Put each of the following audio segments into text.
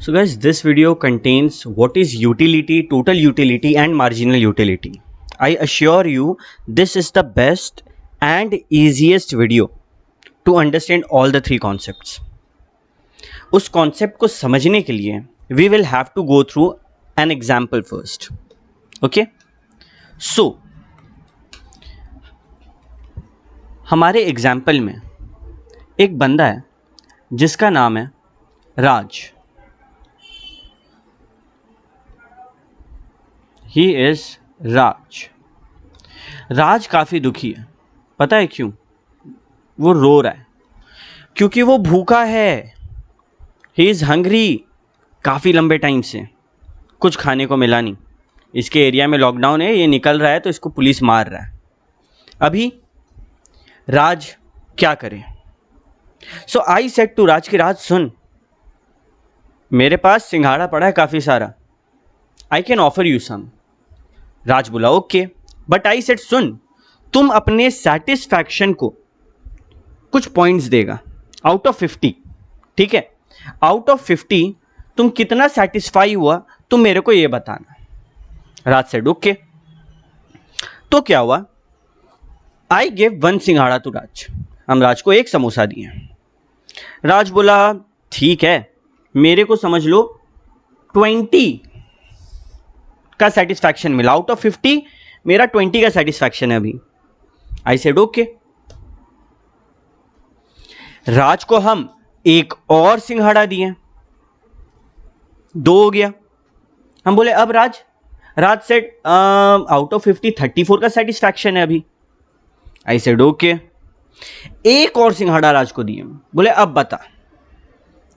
So guys, this video contains what is utility, total utility and marginal utility. I assure you this is the best and easiest video to understand all the three concepts. उस concept को समझने के लिए we will have to go through an example first. Okay? So हमारे example में एक बंदा है जिसका नाम है राज. ही इज राज. राज काफ़ी दुखी है. पता है क्यों? वो रो रहा है क्योंकि वो भूखा है. He is hungry. काफ़ी लंबे टाइम से कुछ खाने को मिला नहीं. इसके एरिया में लॉकडाउन है, ये निकल रहा है तो इसको पुलिस मार रहा है. अभी राज क्या करे? सो आई सेड टू राज कि राज सुन, मेरे पास सिंघाड़ा पड़ा है काफ़ी सारा. I can offer you some. Raj बोला ओके, बट आई सेड सुन, तुम अपने सेटिस्फैक्शन को कुछ पॉइंट्स देगा आउट ऑफ 50. ठीक है, आउट ऑफ 50 तुम कितना सेटिस्फाई हुआ तुम मेरे को ये बताना. राज सेड ओके. तो क्या हुआ? आई गिव 1 सिंघाड़ा टू राज. हम राज को एक समोसा दिए. राज बोला ठीक है, मेरे को समझ लो 20 का सेटिस्फैक्शन मिला. आउट ऑफ 50 मेरा 20 का सेटिस्फैक्शन है अभी. I said okay. राज को हम एक और सिंघाड़ा दिए, 2 हो गया. हम बोले अब राज सेड आउट ऑफ 50 34 का सेटिस्फैक्शन है अभी. I said okay. एक और सिंघाड़ा राज को दिए. बोले अब बता.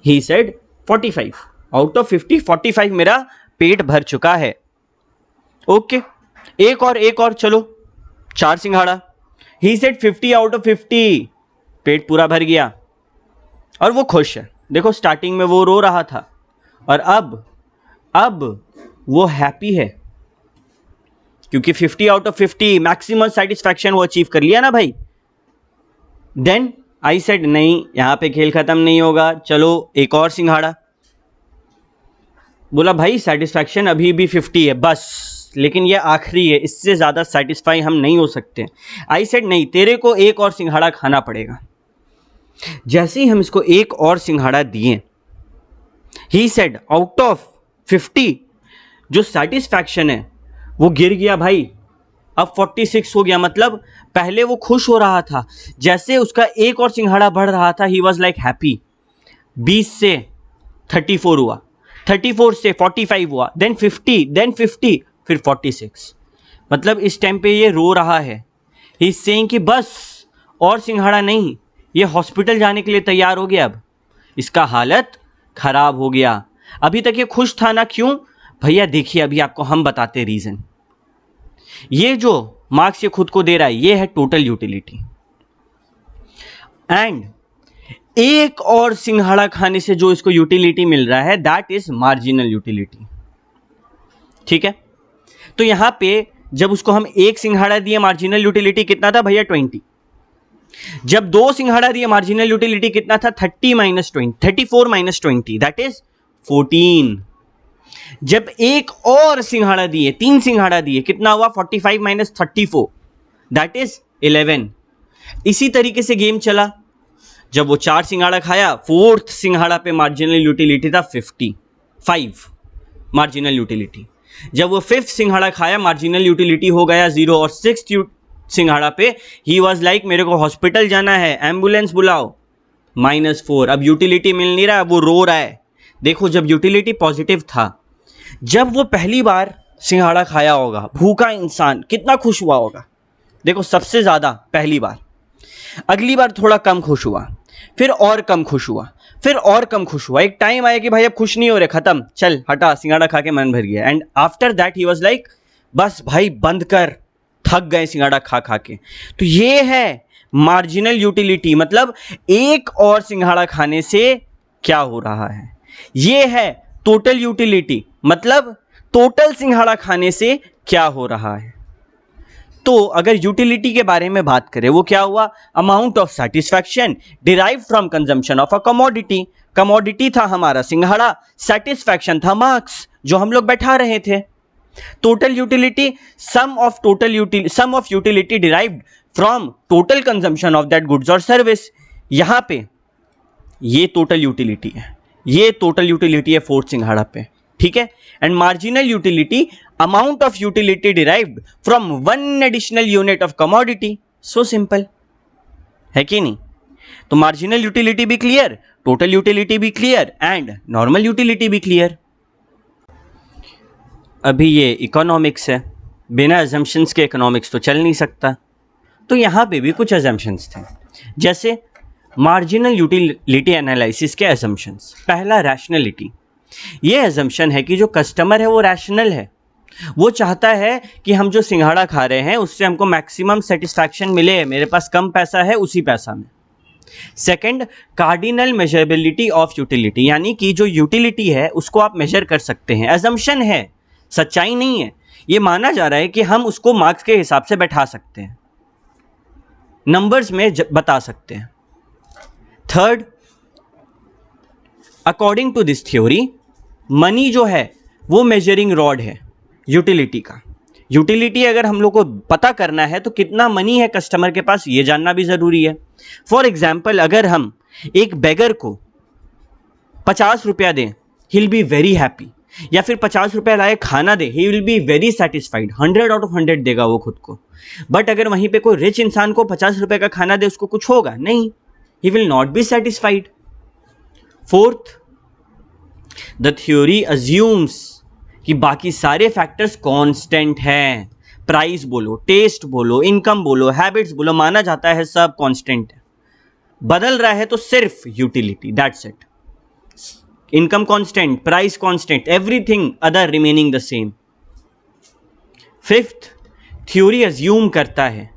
He said 45. आउट ऑफ 50 45 मेरा पेट भर चुका है. ओके, एक और चलो 4 सिंघाड़ा. He said 50 out of 50. पेट पूरा भर गया और वो खुश है. देखो स्टार्टिंग में वो रो रहा था और अब वो हैप्पी है क्योंकि 50 आउट ऑफ 50 मैक्सिमम सेटिस्फैक्शन वो अचीव कर लिया ना भाई. देन आई सेड नहीं, यहां पे खेल खत्म नहीं होगा, चलो एक और सिंघाड़ा. बोला भाई सेटिस्फैक्शन अभी भी 50 है बस, लेकिन ये आखिरी है, इससे ज़्यादा सेटिस्फाई हम नहीं हो सकते. आई सेड नहीं, तेरे को एक और सिंघाड़ा खाना पड़ेगा. जैसे ही हम इसको एक और सिंघाड़ा दिए, ही सेड आउट ऑफ 50 जो सेटिस्फैक्शन है वो गिर गया भाई. अब 46 हो गया. मतलब पहले वो खुश हो रहा था, जैसे उसका एक और सिंघाड़ा बढ़ रहा था ही वॉज लाइक हैप्पी. 20 से 34 हुआ, 34 से 45 हुआ, देन 50 फिर 46. मतलब इस टाइम पे ये रो रहा है. ही इज सेइंग कि बस और सिंघाड़ा नहीं, ये हॉस्पिटल जाने के लिए तैयार हो गया. अब इसका हालत खराब हो गया. अभी तक ये खुश था ना. क्यों भैया? देखिए अभी आपको हम बताते रीजन. ये जो मार्क्स ये खुद को दे रहा है ये है टोटल यूटिलिटी. एंड एक और सिंघाड़ा खाने से जो इसको यूटिलिटी मिल रहा है दैट इज मार्जिनल यूटिलिटी. ठीक है, तो यहां पे जब उसको हम एक सिंघाड़ा दिए मार्जिनल यूटिलिटी कितना था भैया? 20. जब 2 सिंघाड़ा दिए मार्जिनल यूटिलिटी कितना था? 34 माइनस 20 दैट इज 14. जब एक और सिंघाड़ा दिए, 3 सिंघाड़ा दिए, कितना हुआ? 45 माइनस 34 दैट इज 11. इसी तरीके से गेम चला. जब वो 4 सिंघाड़ा खाया, 4th सिंघाड़ा पे मार्जिनल यूटिलिटी था 55 मार्जिनल यूटिलिटी. जब वो 5th सिंघाड़ा खाया मार्जिनल यूटिलिटी हो गया 0. और 6th सिंघाड़ा पे ही वॉज लाइक मेरे को हॉस्पिटल जाना है, एम्बुलेंस बुलाओ, -4. अब यूटिलिटी मिल नहीं रहा, वो रो रहा है. देखो जब यूटिलिटी पॉजिटिव था, जब वो पहली बार सिंघाड़ा खाया होगा, भूखा इंसान कितना खुश हुआ होगा. देखो सबसे ज़्यादा पहली बार. अगली बार थोड़ा कम खुश हुआ, फिर और कम खुश हुआ, फिर और कम खुश हुआ. एक टाइम आया कि भाई अब खुश नहीं हो रहे, खत्म, चल हटा, सिंघाड़ा खा के मन भर गया. And after that he was like बस भाई बंद कर, थक गए सिंघाड़ा खा खा के. तो ये है मार्जिनल यूटिलिटी. मतलब एक और सिंघाड़ा खाने से क्या हो रहा है. ये है टोटल यूटिलिटी. मतलब टोटल सिंघाड़ा खाने से क्या हो रहा है. तो अगर यूटिलिटी के बारे में बात करें, वो क्या हुआ? Amount of satisfaction derive from consumption of a commodity. Commodity था हमारा सिंघाड़ा, सेटिस्फैक्शन था मार्क्स जो हम लोग बैठा रहे थे। Total utility sum of utility derived from total consumption of that goods और सर्विस। यहां पे ये टोटल यूटिलिटी है, ये टोटल यूटिलिटी है फोर्थ सिंघाड़ा पे, ठीक है। And marginal utility amount of utility derived from one additional unit of commodity. So simple है कि नहीं? तो मार्जिनल यूटिलिटी भी क्लियर, टोटल यूटिलिटी भी क्लियर एंड नॉर्मल यूटिलिटी भी क्लियर। अभी ये इकोनॉमिक्स है, बिना अजम्पशंस के इकोनॉमिक्स तो चल नहीं सकता। तो यहाँ पे भी कुछ अजम्पशंस थे, जैसे मार्जिनल यूटिलिटी एनालिसिस के अजम्पशंस। पहला, रैशनलिटी। ये अजम्पशन है कि जो कस्टमर है वो रैशनल है, वो चाहता है कि हम जो सिंघाड़ा खा रहे हैं उससे हमको मैक्सिमम सेटिस्फैक्शन मिले, मेरे पास कम पैसा है उसी पैसा में। Second, cardinal measurability of utility, यानी कि जो यूटिलिटी है उसको आप मेजर कर सकते हैं। अजम्पशन है, सच्चाई नहीं है। ये माना जा रहा है कि हम उसको मार्क्स के हिसाब से बैठा सकते हैं, नंबर्स में बता सकते हैं। Third, according to this theory money जो है वो मेजरिंग रॉड है यूटिलिटी का। यूटिलिटी अगर हम लोग को पता करना है तो कितना मनी है कस्टमर के पास ये जानना भी ज़रूरी है। फॉर एग्जाम्पल, अगर हम एक बेगर को 50 रुपया दें, he will be very happy, या फिर 50 रुपया लाए खाना दे, he will be very satisfied, 100 out of 100 देगा वो खुद को। बट अगर वहीं पे कोई रिच इंसान को 50 रुपये का खाना दे, उसको कुछ होगा नहीं, he will not be satisfied. Fourth, the theory assumes कि बाकी सारे फैक्टर्स कांस्टेंट हैं। प्राइस बोलो, टेस्ट बोलो, इनकम बोलो, हैबिट्स बोलो, माना जाता है सब कांस्टेंट है। बदल रहा है तो सिर्फ utility, that's it. Income constant, price constant, everything other remaining the same. Fifth, theory assume करता है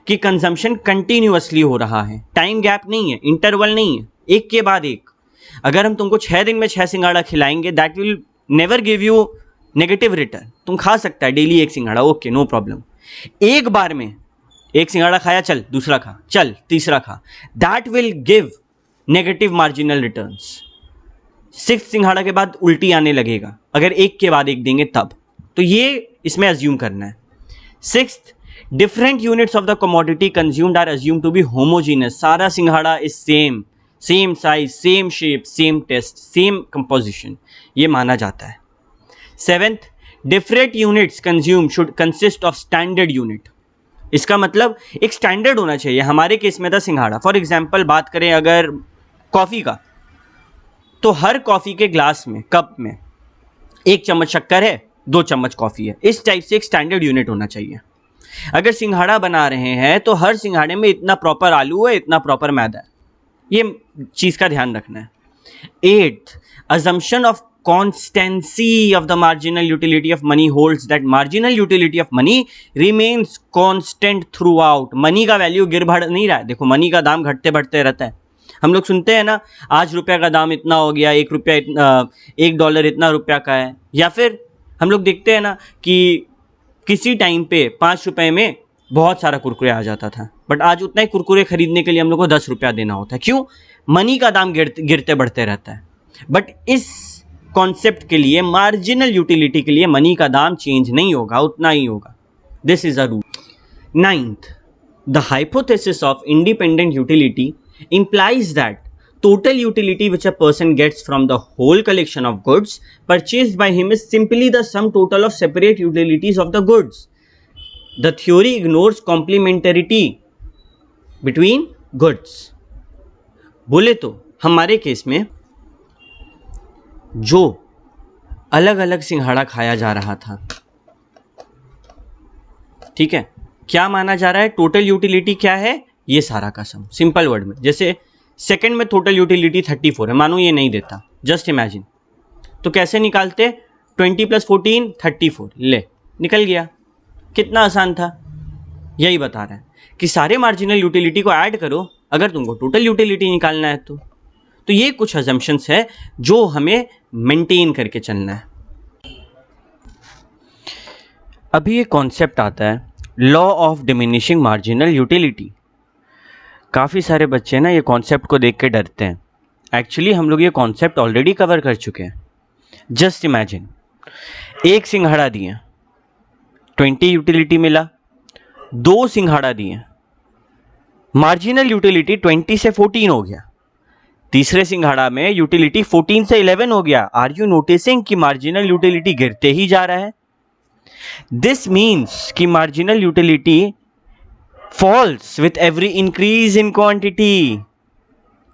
कि कंजम्पशन कंटिन्यूअसली हो रहा है, टाइम गैप नहीं है, इंटरवल नहीं है, एक के बाद एक। अगर हम तुमको 6 दिन में 6 सिंघाड़ा खिलाएंगे, that will never give you negative return. तुम खा सकता है डेली एक सिंघाड़ा, ओके, नो प्रॉब्लम। एक बार में एक सिंघाड़ा खाया, चल दूसरा खा, चल तीसरा खा, that will give negative marginal returns. 6 सिंघाड़ा के बाद उल्टी आने लगेगा अगर एक के बाद एक देंगे तब। तो ये इसमें अज्यूम करना है। Sixth, different units of the commodity consumed are assume to be homogeneous. सारा सिंघाड़ा is same, same size, same shape, same taste, same composition, ये माना जाता है। Seventh, different units consume should consist of standard unit. इसका मतलब एक standard होना चाहिए। हमारे केस में था सिंघाड़ा। फॉर एग्जाम्पल बात करें अगर कॉफ़ी का, तो हर कॉफ़ी के ग्लास में, कप में 1 चम्मच शक्कर है, 2 चम्मच कॉफ़ी है, इस टाइप से एक स्टैंडर्ड यूनिट होना चाहिए। अगर सिंघाड़ा बना रहे हैं तो हर सिंघाड़े में इतना प्रॉपर आलू है, इतना प्रॉपर मैदा है, ये चीज़ का ध्यान रखना है। 8th, assumption of constancy of the marginal utility of money holds that marginal utility of money remains constant throughout। Money का वैल्यू गिर बढ़ नहीं रहा है। देखो, मनी का दाम घटते बढ़ते रहता है। हम लोग सुनते हैं ना, आज रुपया का दाम इतना हो गया, $1 इतना रुपया का है। या फिर हम लोग देखते हैं ना कि किसी टाइम पे 5 रुपये में बहुत सारा कुरकुरे आ जाता था, बट आज उतना ही कुरकुरे खरीदने के लिए हम लोग को 10 रुपया देना होता है। क्यों? मनी का दाम गिरते बढ़ते रहता है। बट इस कॉन्सेप्ट के लिए, मार्जिनल यूटिलिटी के लिए, मनी का दाम चेंज नहीं होगा, उतना ही होगा। This is a rule. 9th, the hypothesis of independent utility implies that total utility which a person gets from the whole collection of goods purchased by him is simply the sum total of separate utilities of the goods. The theory ignores complementarity between goods. बोले तो हमारे case में जो अलग अलग सिंघाड़ा खाया जा रहा था, ठीक है, क्या माना जा रहा है? टोटल यूटिलिटी क्या है? ये सारा का सम। सिंपल वर्ड में, जैसे सेकंड में टोटल यूटिलिटी 34 है, मानो ये नहीं देता, जस्ट इमेजिन, तो कैसे निकालते? 20 + 14 34, ले निकल गया। कितना आसान था। यही बता रहा है कि सारे मार्जिनल यूटिलिटी को ऐड करो अगर तुमको टोटल यूटिलिटी निकालना है तो ये कुछ अजम्पशंस है जो हमें मेंटेन करके चलना है। अभी ये कॉन्सेप्ट आता है law of diminishing marginal utility. काफ़ी सारे बच्चे ना ये कॉन्सेप्ट को देख के डरते हैं। एक्चुअली हम लोग ये कॉन्सेप्ट ऑलरेडी कवर कर चुके हैं। जस्ट इमेजिन, एक सिंघाड़ा दिए 20 यूटिलिटी मिला, 2 सिंघाड़ा दिए, मार्जिनल यूटिलिटी 20 से 14 हो गया, तीसरे सिंघाड़ा में यूटिलिटी 14 से 11 हो गया। आर यू नोटिसिंग कि मार्जिनल यूटिलिटी गिरते ही जा रहा है? दिस मीन्स कि marginal utility falls with every increase in quantity.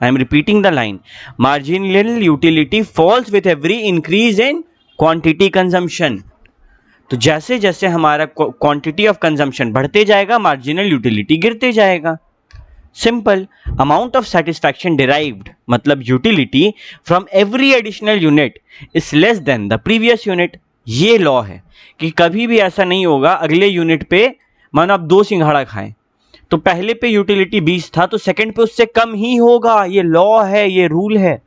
I am repeating the line, marginal utility falls with every increase in quantity consumption. तो जैसे जैसे हमारा क्वांटिटी ऑफ कंजम्पशन बढ़ते जाएगा, मार्जिनल यूटिलिटी गिरते जाएगा। Simple, amount of satisfaction derived मतलब utility from every additional unit is less than the previous unit. ये लॉ है कि कभी भी ऐसा नहीं होगा अगले यूनिट पे, मानो आप 2 सिंघाड़ा खाएं तो पहले पे यूटिलिटी 20 था तो सेकंड पे उससे कम ही होगा। ये लॉ है, ये रूल है,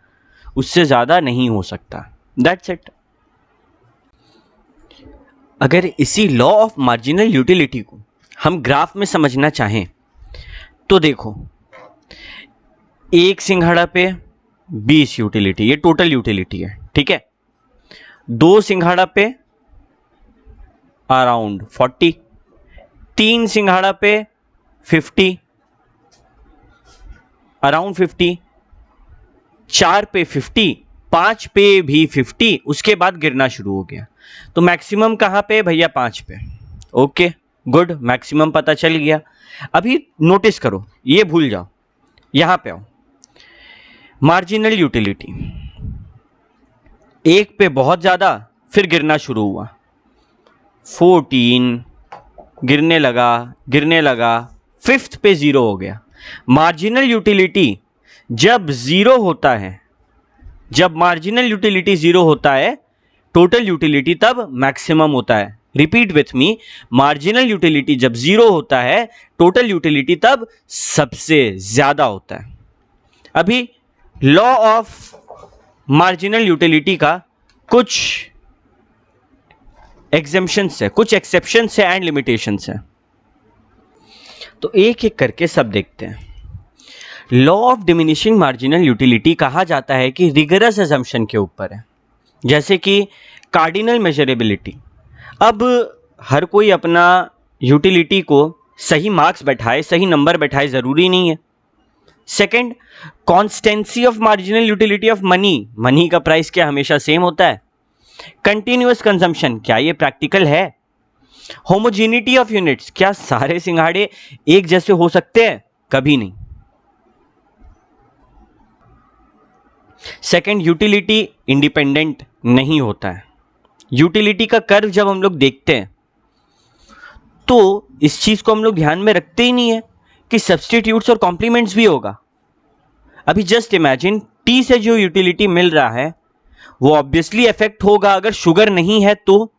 उससे ज्यादा नहीं हो सकता। That's it. अगर इसी लॉ ऑफ मार्जिनल यूटिलिटी को हम ग्राफ में समझना चाहें तो देखो, एक सिंघाड़ा पे 20 यूटिलिटी, ये टोटल यूटिलिटी है, ठीक है। 2 सिंघाड़ा पे अराउंड 40, 3 सिंघाड़ा पे 50, अराउंड 50, 4 पे 50, 5 पे भी 50, उसके बाद गिरना शुरू हो गया। तो मैक्सिमम कहां पे भैया? 5 पे। ओके गुड, मैक्सिमम पता चल गया। अभी नोटिस करो, ये भूल जाओ, यहां पे आओ। मार्जिनल यूटिलिटी 1 पे बहुत ज्यादा, फिर गिरना शुरू हुआ, 14 गिरने लगा, 5th पे 0 हो गया। मार्जिनल यूटिलिटी जब 0 होता है, जब मार्जिनल यूटिलिटी 0 होता है, टोटल यूटिलिटी तब मैक्सिमम होता है। Repeat with me, marginal utility जब 0 होता है, टोटल यूटिलिटी तब सबसे ज्यादा होता है। अभी लॉ ऑफ मार्जिनल यूटिलिटी का कुछ एग्जेम्पशंस है, कुछ एक्सेप्शंस है एंड लिमिटेशंस है, तो एक एक करके सब देखते हैं। Law of diminishing marginal utility कहा जाता है कि रिगरस अजम्पशन के ऊपर है, जैसे कि कार्डिनल मेजरेबिलिटी। अब हर कोई अपना यूटिलिटी को सही मार्क्स बैठाए, सही नंबर बैठाए, जरूरी नहीं है। Second, constituency of marginal utility of money, money का प्राइस क्या हमेशा सेम होता है? कंटिन्यूअस कंजम्पशन, क्या ये प्रैक्टिकल है? होमोजेनिटी ऑफ यूनिट्स, क्या सारे सिंघाड़े एक जैसे हो सकते हैं? कभी नहीं। सेकंड, यूटिलिटी इंडिपेंडेंट नहीं होता है। यूटिलिटी का कर्व जब हम लोग देखते हैं तो इस चीज को हम लोग ध्यान में रखते ही नहीं है कि सब्स्टिट्यूट्स और कॉम्प्लीमेंट्स भी होगा। अभी जस्ट इमेजिन, टी से जो यूटिलिटी मिल रहा है वो ऑब्वियसली इफेक्ट होगा अगर शुगर नहीं है तो।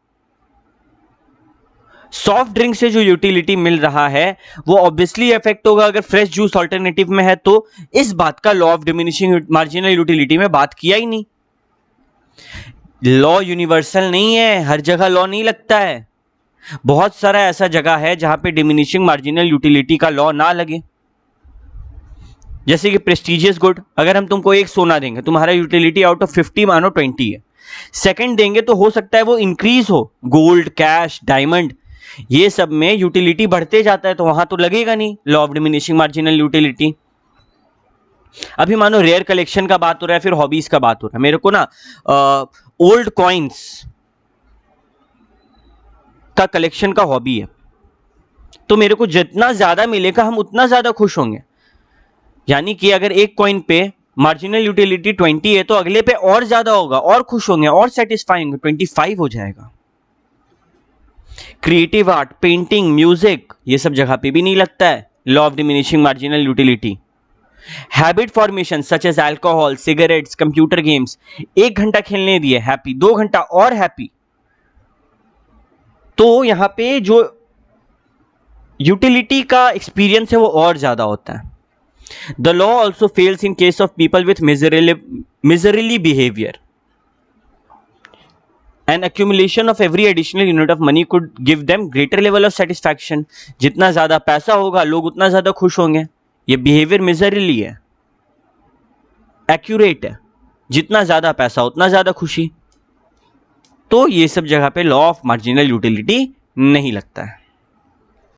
सॉफ्ट ड्रिंक से जो यूटिलिटी मिल रहा है वो ऑब्वियसली इफेक्ट होगा अगर फ्रेश जूस अल्टरनेटिव में है तो। इस बात का law of diminishing marginal utility में बात किया ही नहीं। लॉ यूनिवर्सल नहीं है, हर जगह लॉ नहीं लगता है। बहुत सारा ऐसा जगह है जहां पे डिमिनिशिंग मार्जिनल यूटिलिटी का लॉ ना लगे। जैसे कि प्रेस्टिजियस गुड, अगर हम तुमको एक सोना देंगे, तुम्हारा यूटिलिटी आउट ऑफ 50 मानो 20 है। सेकंड देंगे तो हो सकता है वो इंक्रीज हो, गोल्ड, कैश, डायमंड, ये सब में यूटिलिटी बढ़ते जाता है तो वहां तो लगेगा नहीं law of diminishing marginal utility. अभी मानो रेयर कलेक्शन का बात हो रहा है, फिर हॉबीज का बात हो रहा है। मेरे को ना ओल्ड कॉइन्स का कलेक्शन का हॉबी है, तो मेरे को जितना ज्यादा मिलेगा हम उतना ज्यादा खुश होंगे। यानी कि अगर एक कॉइन पे मार्जिनल यूटिलिटी 20 है तो अगले पे और ज्यादा होगा, और खुश होंगे, और सेटिस्फाई होंगे, 25 हो जाएगा। क्रिएटिव आर्ट, पेंटिंग, म्यूजिक, ये सब जगह पे भी नहीं लगता है law of diminishing marginal utility. Habit formation such as alcohol, cigarettes, computer games, 1 घंटा खेलने दिए हैप्पी, 2 घंटा और हैप्पी, तो यहां पे जो यूटिलिटी का एक्सपीरियंस है वो और ज्यादा होता है। The law also fails in case of people with miserly behaviour an accumulation of every additional unit of money could give them greater level of satisfaction. जितना ज्यादा पैसा होगा लोग उतना ज्यादा खुश होंगे। ये बिहेवियर मेजरली है, एक्यूरेट है, जितना ज्यादा पैसा उतना ज्यादा खुशी। तो ये सब जगह पे लॉ ऑफ मार्जिनल यूटिलिटी नहीं लगता है।